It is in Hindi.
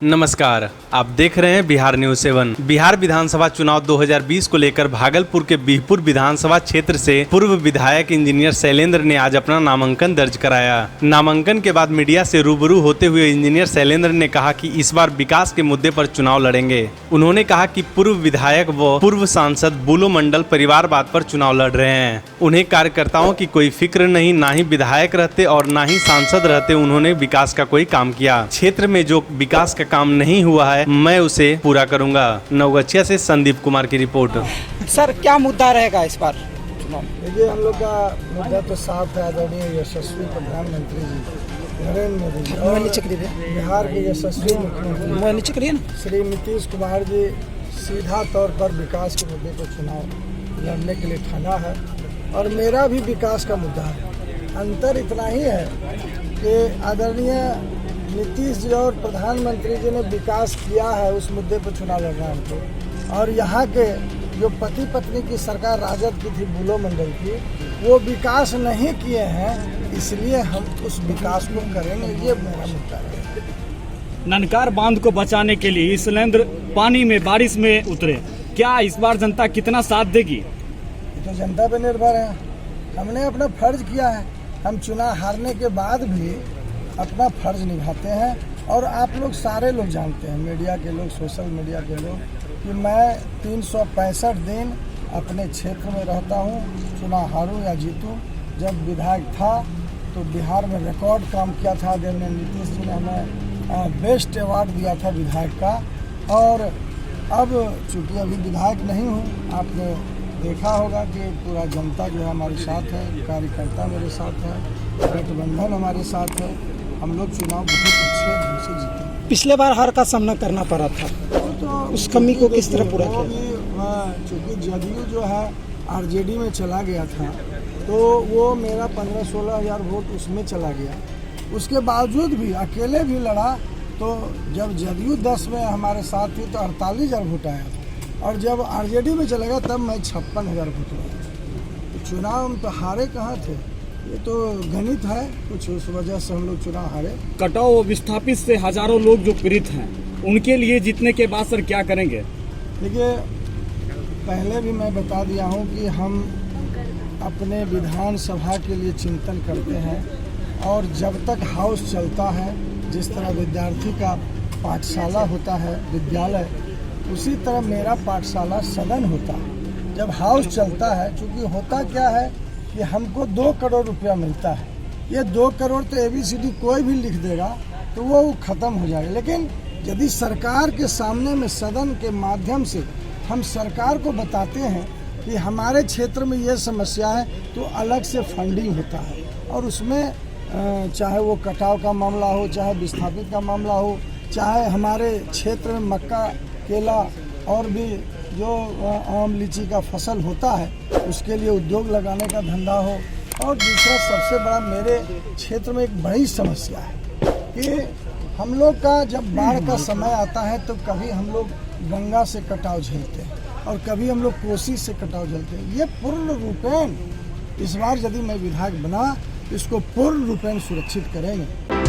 नमस्कार, आप देख रहे हैं बिहार न्यूज 7। बिहार विधानसभा चुनाव 2020 को लेकर भागलपुर के बिहपुर विधानसभा क्षेत्र से पूर्व विधायक इंजीनियर शैलेंद्र ने आज अपना नामांकन दर्ज कराया। नामांकन के बाद मीडिया से रूबरू होते हुए इंजीनियर शैलेंद्र ने कहा कि इस बार विकास के मुद्दे पर चुनाव लड़ेंगे। उन्होंने कहा कि पूर्व विधायक व पूर्व सांसद बुलो मंडल परिवारवाद पर चुनाव लड़ रहे हैं। उन्हें कार्यकर्ताओं की कोई फिक्र नहीं, ना ही विधायक रहते और ना ही सांसद रहते उन्होंने विकास का कोई काम किया। क्षेत्र में जो विकास का काम नहीं हुआ है मैं उसे पूरा करूंगा। नवगछिया से संदीप कुमार की रिपोर्ट। सर, क्या मुद्दा रहेगा इस बार? देखिए, हम लोग का मुद्दा तो साफ है। आदरणीय यशस्वी प्रधानमंत्री जी नरेंद्र मोदी जी और बिहार के यशस्वी मुख्यमंत्री श्री नीतीश कुमार जी सीधा तौर पर विकास के मुद्दे पर चुनाव लड़ने के लिए ठाना है और मेरा भी विकास का मुद्दा है। अंतर इतना ही है कि आदरणीय नीतीश जी और प्रधानमंत्री जी ने विकास किया है, उस मुद्दे पर चुनाव लड़ना है हमको। और यहाँ के जो पति पत्नी की सरकार राजद की थी, बुलो मंडल की, वो विकास नहीं किए हैं, इसलिए हम उस विकास को करेंगे, ये मेरा मुद्दा है। ननकार बांध को बचाने के लिए शैलेंद्र पानी में बारिश में उतरे, क्या इस बार जनता कितना साथ देगी? तो जनता पे निर्भर है। हमने अपना फर्ज किया है। हम चुनाव हारने के बाद भी अपना फर्ज निभाते हैं और आप लोग सारे लोग जानते हैं, मीडिया के लोग, सोशल मीडिया के लोग, कि मैं 365 दिन अपने क्षेत्र में रहता हूँ, चुनाव हारूं या जीतूं। जब विधायक था तो बिहार में रिकॉर्ड काम किया था। आदरणीय नीतीश जी ने हमें बेस्ट अवार्ड दिया था विधायक का। और अब चूँकि अभी विधायक नहीं हूँ, आपने देखा होगा कि पूरा जनता जो है हमारे साथ है, कार्यकर्ता मेरे साथ है, गठबंधन हमारे साथ है। हम लोग चुनाव बहुत अच्छे ढंग से जीते। पिछले बार हार का सामना करना पड़ा था, तो उस कमी को किस तरह पूरा किया? चूँकि जदयू जो है आरजेडी में चला गया था, तो वो मेरा 15-16 हज़ार वोट उसमें चला गया। उसके बावजूद भी अकेले भी लड़ा, तो जब जदयू 10 में हमारे साथ थी तो 48,000 वोट आया था, और जब आरजेडी में चला गया तब मैं 56,000 वोट आया। चुनाव हम तो हारे कहाँ थे, ये तो गणित है, कुछ उस वजह से हम लोग चुनाव हारे। कटाव विस्थापित से हजारों लोग जो पीड़ित हैं, उनके लिए जीतने के बाद सर क्या करेंगे? देखिए, पहले भी मैं बता दिया हूँ कि हम अपने विधानसभा के लिए चिंतन करते हैं, और जब तक हाउस चलता है, जिस तरह विद्यार्थी का पाठशाला होता है, विद्यालय, उसी तरह मेरा पाठशाला सदन होता है। जब हाउस चलता है, चूँकि होता क्या है कि हमको 2 करोड़ रुपया मिलता है। ये 2 करोड़ तो ABCD कोई भी लिख देगा तो वो ख़त्म हो जाएगा। लेकिन यदि सरकार के सामने में सदन के माध्यम से हम सरकार को बताते हैं कि हमारे क्षेत्र में ये समस्या है, तो अलग से फंडिंग होता है, और उसमें चाहे वो कटाव का मामला हो, चाहे विस्थापित का मामला हो, चाहे हमारे क्षेत्र में मक्का, केला और भी जो आम लीची का फसल होता है, उसके लिए उद्योग लगाने का धंधा हो। और दूसरा सबसे बड़ा मेरे क्षेत्र में एक बड़ी समस्या है कि हम लोग का जब बाढ़ का समय आता है तो कभी हम लोग गंगा से कटाव झेलते हैं और कभी हम लोग कोसी से कटाव झेलते हैं। ये पूर्ण रूपेण इस बार यदि मैं विधायक बना, इसको पूर्ण रूपेण सुरक्षित करेंगे।